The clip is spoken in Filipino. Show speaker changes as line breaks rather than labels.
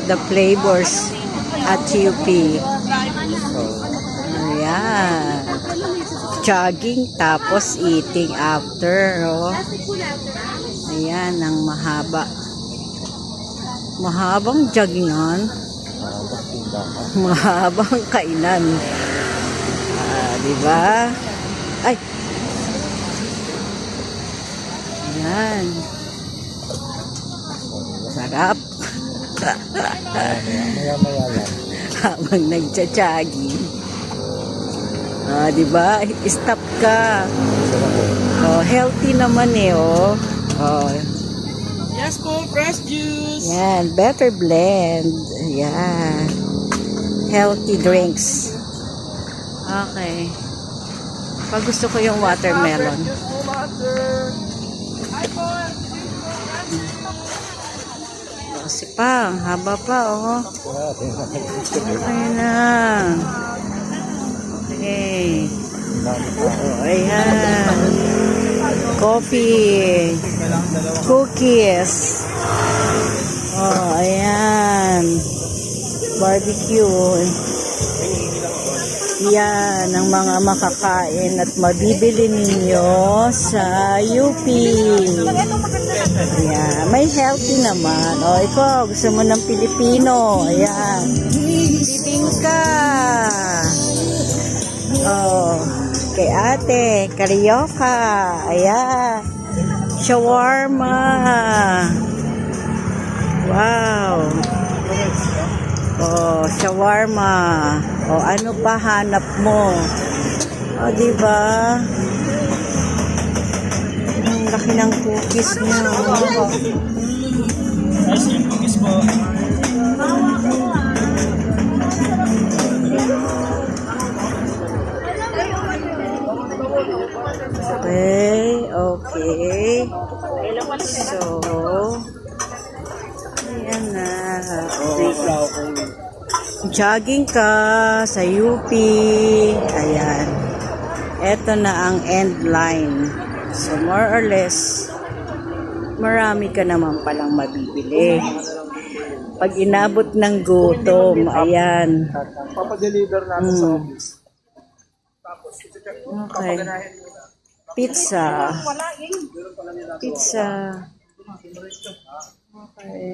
The flavors at UP. Ayan. Jogging tapos eating after. Oh. Ayan, ang mahaba. Mahabang joggingan. Mahabang kainan. Diba? Ay! Ayan. Sarap.
Maya-maya lang.
Habang nagcha-jogging. Diba? Stop ka. Oh, healthy naman eh, oh. Oh.
Yes po, fresh juice.
Yan, better blend. Yan. Healthy drinks. Okay. Pag gusto ko yung watermelon.
Fresh juice po, master. Hi po.
Kasi pa, haba pa, oh. Okay na. Okay. Oh, ayan. Coffee. Cookies. Oh, ayan. Barbecue. Yan ang mga makakain at mabibili ninyo sa UP. Ayan. May healthy naman. O, ikaw, gusto mo ng Pilipino. Ayan. Bibingka. Oh, kay ate. Karyoka. Ayan. Shawarma. Wow. Oh, shawarma. Oh, ano pa hanap mo? Oh, diba? Ang laki ng cookies niya. Oh.
Ice cream cookies po.
Okay, okay. So, ayan na. Oh. Jogging ka sa UP. Ayan. Ito na ang end line. So, more or less, marami ka naman palang mabibili. Pag inabot ng gutom, ayan.
Papadeliver natin sa office.
Okay. Pizza. Pizza. Okay.